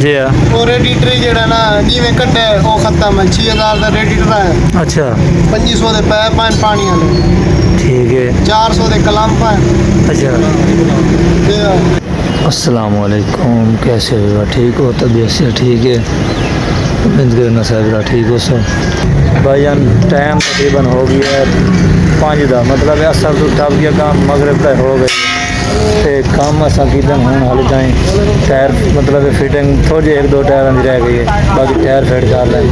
जी हाँ वो रेडिएटर जेड़ा ना जिवें कट्टे वो खत्म है 6000 दा रेडिएटर है अच्छा 2500 दे पैप हैं पानी वाले ठीक है 400 दे कलम हैं अच्छा ते अस्सलाम वालेकुम कैसे हो ठीक हो तबीयत से ठीक है उम्मीद करना साहब ठीक हो सब भाईजान टाइम तकरीबन हो गया है 5 दा मतलब असर तो टप गया काम मगरब का हो गया ते काम असा कीता हूँ हाले ताईं टायर मतलब फिटिंग थोड़ी एक दो टायरों की रह गई है बाकी टायर फिट कर लें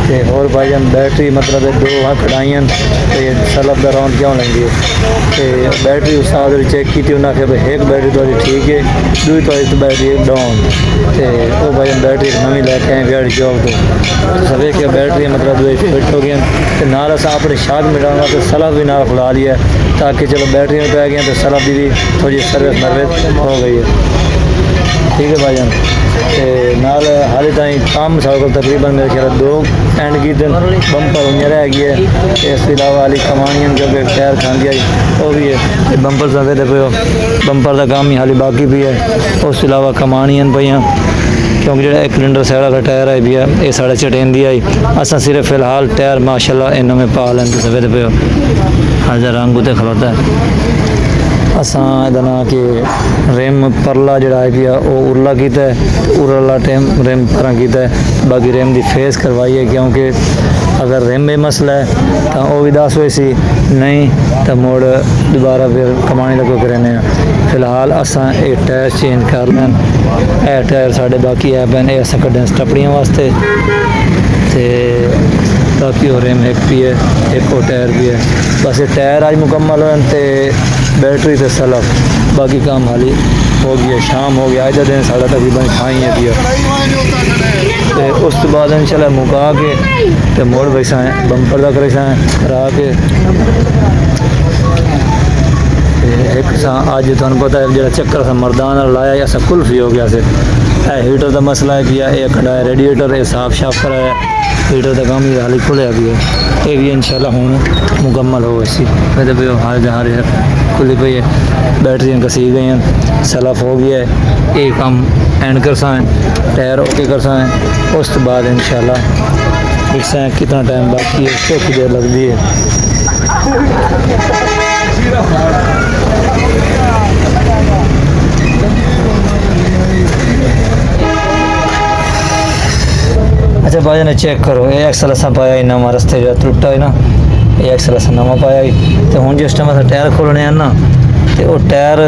ते और भाईजान बैटरी मतलब दो हाँ कढ़ाइयां ते सलब का राउंड क्यों लेंगे ते बैटरी उस चेक की थी उन्हें भाई एक बैटरी थोड़ी ठीक है दूसरी थोड़ी तो बैटरी एक डाउन ते वो भाईजान बैटरी एक नवी लैके आए ब्याड़ी जॉब तो सब एक बैटरी मतलब फिट हो गई तो नाल असा अपनी शाद मिटाना तो सलब भी नाल खुला लिया ताकि चलो बैटरी में पै गई तो सलब की भी थोड़ी सर्विस हो गई है ठीक है भाईजान ते नाल हाले ताईं काम सारे को तकरीबन मेरे ख्याल 2 एंड की दिन बंपर उन्हें रह गई है इस अलावा वाली कमानियां जो कि टायर खांदी आई वो भी है ते बंपर सवे पे बंपर का काम ही हाली बाकी भी है उस अलावा कमानियां पईयां क्योंकि जो एक सिलेंडर साइड वाला टायर है भी है ये साढ़े चटेंदी आई असा सिर्फ फिलहाल टायर माशाल्लाह इन में पा लें सवे पे हर रंग उते खलोता है असा ना कि रेम परला जड़ा है भी वो उरला किया उरला टाइम रेम पर किया बाकी रेम की फेस करवाई है क्योंकि अगर रेम में मसला है तो वह भी दस हुए सी नहीं तो मुड़ दोबारा फिर कमाने लगो करें फिलहाल असा ये टायर चेंज कर लें यह टायर साढ़े बाकी है पैन ये अस कड्ढे स्टपड़ियों वास्ते ते बाकी और रेम एक भी है एक और टायर भी है बस ये टायर आज मुकम्मल हो तो बैटरी से सलब बाकी काम हाली हो गया शाम हो गया अज का दिन साढ़ा तकरीबन खाई है पिया तो उस तो बाद इंशाल्लाह मुका के तो मोड़ वैसा है बंपर का करा के एक अज तुम पता है जो चक्कर सा मरदान लाया असा कुल्फी हो गया से हीटर का मसला है पिया एक खड़ा है रेडिएटर ये साफ शाफ कराया हीटर का काम ही हाली खुलिया भी है ये भी इंशाल्लाह हूँ मुकम्मल हो इसी मेरे पे हाल जहाँ खुली पई है बैटरियाँ कसी गई हैं सलफ हो गया है ये काम एंड कर सा टायर ओके कर सा उस बाद इंशाल्लाह देखते कितना टाइम बाकी है कितनी देर लगती है अच्छा भाई ने चेक करो ये एक्सल असा पाया ही नवा रस्ते जो त्रुटा है ना ये एक्सल असा नवा पाया ही तो हूँ जिस टाइम अस टायर खोलने हैं ना तो वो टायर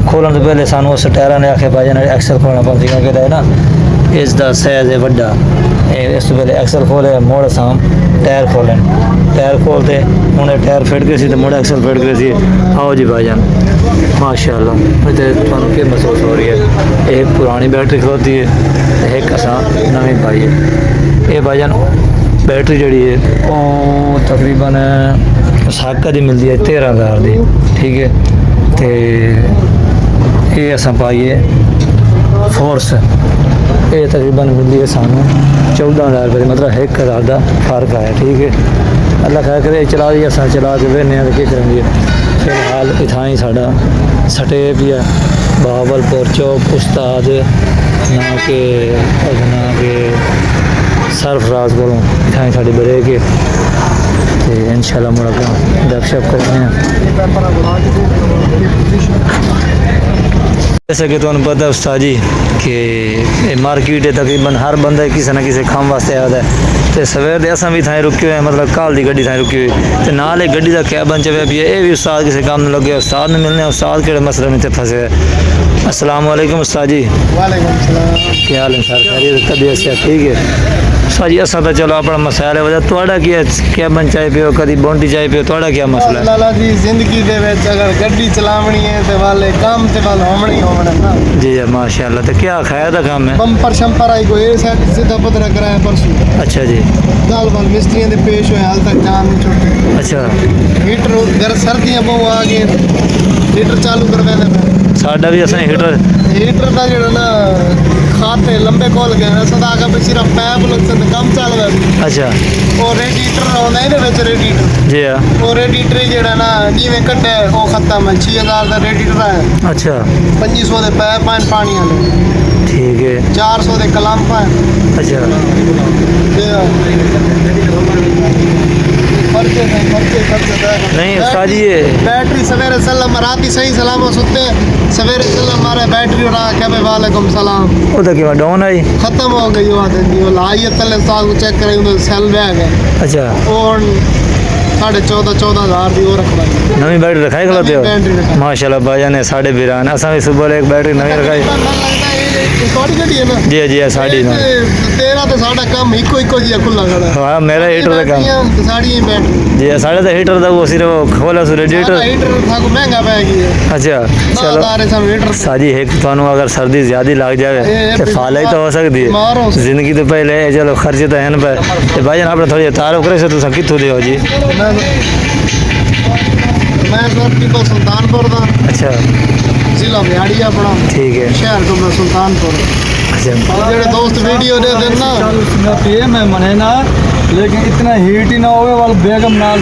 खोलने तो पहले सानू उस टायर ने आखे भाई ने एक्सल खोलना पड़ती क्योंकि है ना इसका साइज है वड्डा इस तो पहले एक्सल खोले मोड़ असा टायर खोलें टायर खोलते हूँ टायर फिट गए तो मोड़ एक्सल फिट गए आओ जी भाईजान माशाल्लाह तो क्या महसूस हो रही है एक पुरानी बैटरी खलोती है एक असा नवी पाई है ये भाईजान बैटरी जड़ी है वो तकरीबन साका की मिलती है 13000 की ठीक है तो ये असा पाई है फोर्स ये तकरीबन मिलती है सानू 14000 रुपये मतलब 1000 का फर्क आया ठीक है अल्लाह खैर करे चला दी असा चला के वेने क्या करेंगे फिलहाल इतना ही साढ़ा सटे भी है बहावलपुर चौक उस्ताद ना के सरफराज को इतना ही साड़ी बड़े के इंशाल्लाह मुड़ा गपशप करते हैं जैसे कि तुम पता है उस्ताद जी कि मार्केट है तकरीबन हर बंदा किसी न किसी काम वास्ते आता है तो सवेर असा भी थाएं रुके हुए हैं मतलब कल की गड्डी थाएं रुकी हुई तो नाल एक गड्डी का कैबन चवे भी है ये भी उस्ताद किसी काम में लगे उस्ताद ने मिलने उस्ताद के मसले में फंसे हुए अस्सलाम वालेकुम उस्ताद जी वालेकुम सलाम क्या हाल है सर खैरियत तबीयत से ठीक है सर जी असा तो चलो अपना मसायल है वजह थोड़ा क्या बन चाहे पियो कभी बोंटी चाहे पियो थोड़ा क्या मसला है लाला जी जिंदगी दे विच अगर गड्डी चलावनी है तो वाले काम ते वाल होमणी होमण ना जी माशाल्लाह तो क्या खैर का काम है बंपर शंपर आई कोई साइड सीधा पतरा कराया परसों अच्छा जी दाल वाल मिस्त्रियों दे पेश होए हाल तक जान नहीं छुट्टी अच्छा हीटर घर सर्दियां बहुत आ गई हीटर चालू करवाने में साडा भी असा हीटर हीटर का जेड़ा ना खाते लंबे खोल गए सदा का भी सिर्फ पैप लोग कम चल रहा अच्छा ਉਹ ਰੇਡੀਏਟਰ ਆਉਂਦਾ ਇਹਦੇ ਵਿੱਚ ਰੇਡੀਏਟਰ जी हाँ ਉਹ ਰੇਡੀਏਟਰ ਜਿਹੜਾ ਨਾ ਜਿਵੇਂ ਕੱਢੇ ਉਹ ਖਤਮ ਹੈ 6000 ਦਾ ਰੇਡੀਏਟਰ ਹੈ अच्छा 2500 ਦੇ ਪੈਪ ਹਨ ਪਾਣੀ ਵਾਲੇ ठीक है 400 ਦੇ ਕਲੰਪ ਹੈ अच्छा खर्चे नहीं उस्ताद जी ये बैटरी सवेरे सलाम राती सही सलामत सुते सवेरे सलाम मारे बैटरी उड़ा क्या भाई वालेकुम सलाम वो तो क्या डाउन आई खत्म हो गई बात है वो लाइए तले साल को चेक करेंगे सेल बैग है अच्छा और 14,500 दी और रखवाई नवी बैटरी रखाई खलोते नवी बैटरी हो रखाई। माशाल्लाह भाईजान ने साढ़े बिरान असा भी सुबह एक बैटरी नवी रखाई थोड़ी गड्डी है ना जी जी साड़ी ना तेरा तो साडा काम इको जिहा खुला खड़ा हाँ मेरा हीटर का काम तो साड़ी ही बैटरी जी साढ़े तो हीटर था वो सिर्फ खोला सो रेडिएटर हीटर था को महंगा पै गया अच्छा चलो हीटर साजी एक थानू अगर सर्दी ज्यादा लग जाए तो फाला ही तो हो सकती बीमार हो है जिंदगी तो पहले है चलो खर्चे तो है ना पे भाईजान आपने थोड़ी तारुफ करे से तो कितों दे हो जी मैं सर टिब्बा सुल्तानपुर दा अच्छा जिला बिहाड़ी अपना ठीक है शहर तो मैं सुल्तानपुर अच्छा जेड़े दोस्त वीडियो दे देना ये मैं मने ना लेकिन इतना हीट ही ना होवे वाल बेगम नाल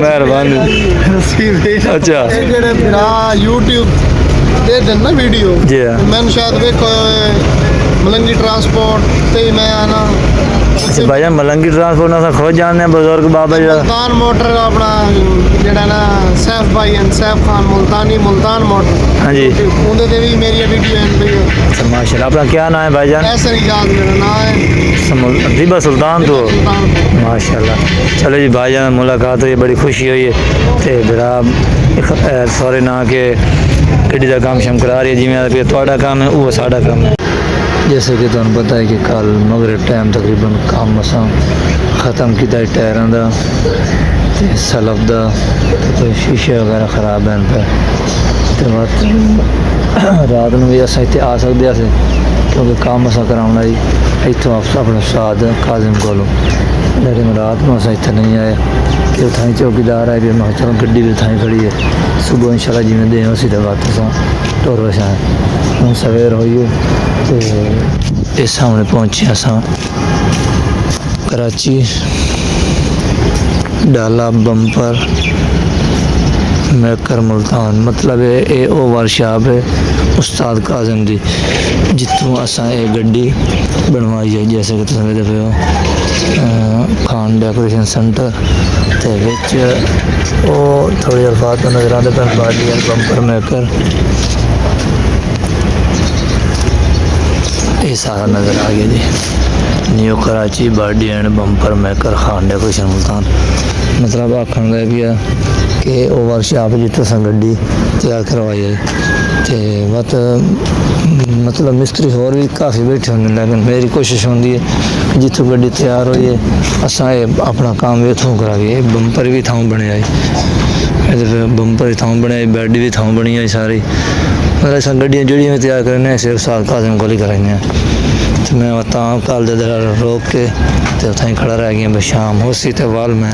मेहरबानी अच्छा जेड़े बिना यूट्यूब दे देना वीडियो जी हाँ मैंने शायद देखो मलंगी ट्रांसपोर्ट ते ही मैं आना अच्छा भाईजान मलंगी ट्रांसपोर्ट ना खोज जानने बुजुर्ग बाबा जी मुल्तान मोटर अपना जेड़ा ना सैफ भाई हैं सैफ खान मुल्तानी मुल्तान मोटर हाँ जी उनदे ते भी मेरी वीडियो हैं भैया अच्छा माशाल्लाह अपना क्या नाम है भाईजान ऐसा नहीं याद मेरा नाम है दीबा सुल्तान तो सुल्तानपुर माशाल्लाह चलो जी भाईजान मुलाकात हुई बड़ी खुशी हुई है ते मेरा सॉरी ना के गड्डी का काम शम करा रही है जिम्मेदार थोड़ा काम है वो साड़ा काम है जैसे कि तुम पता है कि कल मगरिब टाइम तकरीबन काम मसा ख़त्म किया टायरों का सलफ का कोई शीशे वगैरह खराब हैं पे तो रात में भी अस इतने आ सकते थे क्योंकि काम असा कराना ही इतों अपने उस्ताद काजिम को लेकिन रात में अस इतने नहीं आए कि उठाई चौकीदार आए भी मैं चलो गड्डी भी उठाई खड़ी है सुबह इंशाल्लाह जिमें दें उसी तो वापस टुर वसा हम सवेर होइए तो इस सामने पहुँचे अस कराची डाला बंपर मैकर मुल्तान मतलब ये ओ वर्कशॉप है उस्ताद काजिम दी जितों असा ये गड्डी बनवाई है जैसे कि तुम देखते हो खान डेकोरेशन सेंटर ते विच ओ थोड़ी अल्फाज तो नजर आते पर बाडी बंपर मैकर ये सारा नज़र आ गया जी new Karachi body and bumper maker Khan decoration Multan मतलब आखन लगे भी है कि वो वर्कशॉप जितों अस गड्डी तैयार करवाई है तो मतलब मिस्त्री होर भी काफ़ी बैठे होंगे लेकिन मेरी कोशिश होंगी है कि जितों गड्डी तैयार हुई है असा अपना काम भी इतों कराइए बंपर भी थां बने आई बंपर थां बने बैड भी थां बनी आई सारी मतलब अस गड्डियाँ जड़ियाँ भी तैयार करने सिर्फ साल काजिम को ही कराइए तो मैं कल रोक के तो उतना ही खड़ा रह गया बस शाम हो सी तो वाल मैं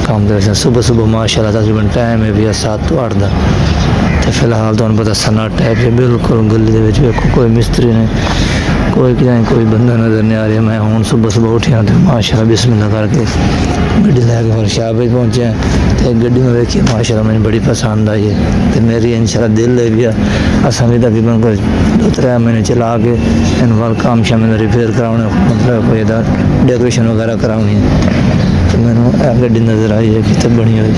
काम कर सुबह सुबह माशाल्लाह तकरीबन टाइम है भी 7 तो 8 का तो फिलहाल तो पता सन्नाटा है बिल्कुल गली के कोई मिस्त्री नहीं कोई कोई बंदा नज़र नहीं आ रहा मैं हूँ सुबह सुबह उठिया तो माशाल्लाह बिस्मिल्लाह करके गड्डी लैके वर्कशॉप पहुँचे तो गड्डी में देखी माशाल्लाह मैंने बड़ी पसंद आई है तो मेरी इंशाल्लाह दिल है भी असा भी तकरीबन कोई 2-3 महीने चला के इन वाल काम शाम रिपेयर कराने मतलब कोई डेकोरेशन वगैरह करानी है तो मैंने गड्डी नज़र आई है कि तब बनी हुई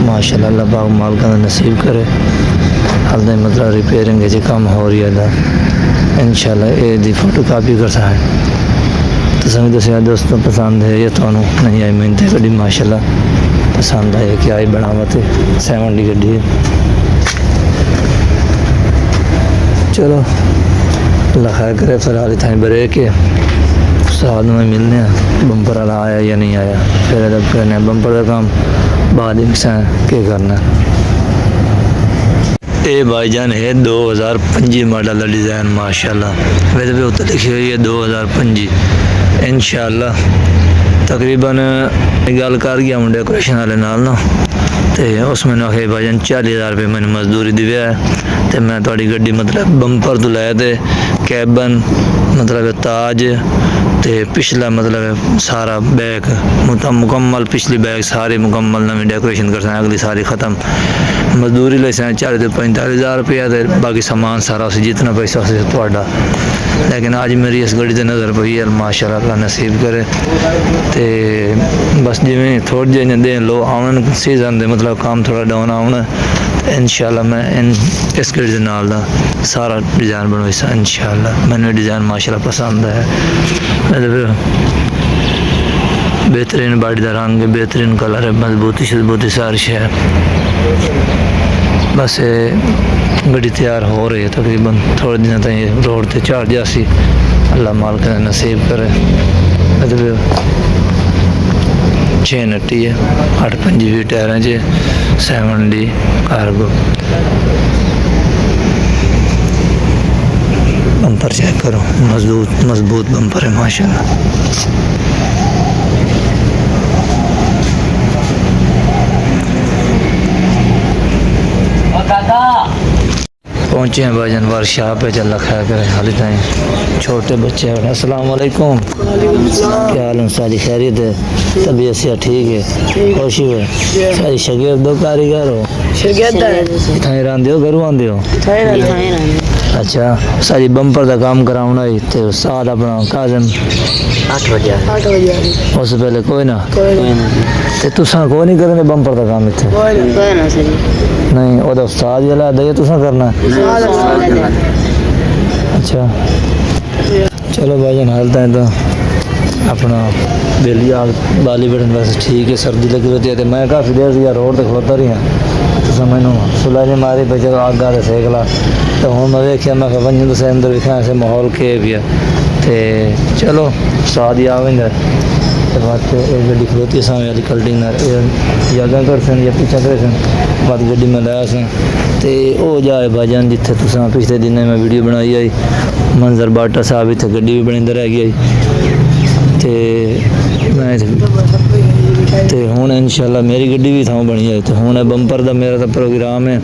माशाल्लाह अल्लाह पाक मालिक का नसीब करे हाल मतलब रिपेयरिंग जो काम हो रही है इंशाल्लाह ये दी फोटो कापी कर सकता है तो समझ दसिया दोस्तों पसंद है ये तो नहीं आई मेहनत गड्डी माशाल्लाह पसंद आई कि आई बनावत 70 गड्डी है चलो अल्लाह खैर करे फिलहाल इतना बरे के साथ में मिलने बंपर वाला आया या नहीं आया फिर जब करना बंपर का काम बाद में क्या करना ये भाईजान है 2025 मॉडल का डिज़ाइन माशाल्लाह वैसे भी उत्तर लिखी हुई है 2025 इंशाल्लाह तकरीबन गल कर गया हूँ डेकोरेशन वाले नाल ना तो उसमें आखे भाईजान 40,000 रुपये मैंने मजदूरी दिव्या है तो मैं थोड़ी गड्डी मतलब बंपर तो लाया थे कैबन मतलब ताज ते पिछला मतलब सारा बैग मुकम्मल पिछली बैग सारी मुकम्मल नवी डेकोरेशन कर सकते अगली सारी ख़त्म मजदूरी ले सकते 40 से 45,000 रुपया तो बाकी सामान सारा उसे जितना पैसा उसे थोड़ा लेकिन आज मेरी इस गड्डी से नज़र पई है माशाअल्लाह अल्लाह नसीब करे तो बस जिमें थोड़े ਜਿਹੇ दिन लो आवन सीजन दे मतलब काम थोड़ा डाउन आना इंशाल्लाह मैं इस गड्डी के नाल दा सारा डिज़ाइन बनवाई सा इंशाल्लाह मैंने डिज़ाइन माशाअल्लाह पसंद है बेहतरीन बॉडी का रंग है बेहतरीन कलर है मजबूती शजबूती सारी शे है बस गड्डी तैयार हो रही है तकरीबन थोड़े दिन तक रोड से चार जासी अल्लाह मालिक ने नसीब करे 6 नट्टी है 8 टायरें 7D कार्गो बम्पर चेक करो मजबूत बम्पर है माशाल्लाह पहुँचे हैं भाईजान वर्कशॉप पे चल रखा है हाली टाइम छोटे बच्चे हैं अस्सलाम वालेकुम क्या हाल है सारी खैरियत है तबीयत से ठीक है खुशी है सारी शगीर दो कारीगर हो इतना रहते हो घरों आते हो अच्छा सारी बंपर का काम कराना ही तो साथ अपना काजम 8 बजे उससे पहले कोई ना तो तुसा कोई नहीं करेंगे बंपर का काम इतने नहीं वो उस्ताद जला दे तुसा करना अच्छा चलो भाईजान हालत है तो अपना बेली आग बाली बैठन वैसे ठीक है सर्दी लगी होती है तो मैं काफ़ी देर से रोड तक खलोता रही हाँ तो मैनू सुलह जी मारी पे चलो आग आते सेकला तो हूँ मैं देखिया मैं वंजन तो अंदर दिखा ऐसे माहौल के भी है तो चलो उस्ताद ही आवेंगे बात गड्डी खलोती है सामने वाली कल्टिंग जगह कर सन या पीछा कर सन बात गड्डी में लाया सन तो वो जाए भाईजान जिथे तुसा पिछले दिन मैं वीडियो बनाई आई मंजर बाटा साहब इतने गड्डी भी बनी रह गई तो मैं तो हूँ इंशाल्लाह मेरी गड्डी भी थां बनी है तो हूँ बंपर का मेरा तो प्रोग्राम है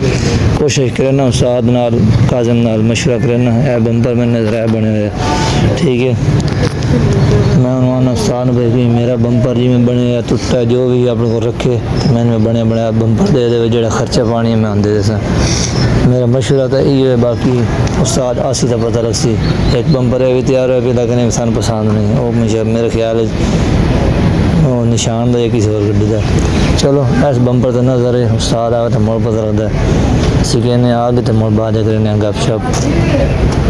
कोशिश करना उस्ताद नाल काजम नाल मशवरा करना है बंपर में नजर है बने हुए ठीक है मैं उन्होंने उस्ताद भाई मेरा बंपर जिमें बने या टुटा जो भी अपने को रखे तो मैंने बने बनाया बंपर दे दे जो खर्चा पानी है मैं आते दे मेरा मशवरा तो ये है बाकी उस्ताद आसी का पता लग सी एक बंपर है भी तैयार है लेकिन इंसान पसंद नहीं वो मुझे मेरे ख्याल वो निशान दे किसी और गड्डी का चलो ऐस बंपर तो नजर है उस्ताद आए तो मोड़ पता लगता है सिखे आ गए तो मोड़ बाद करें गप शप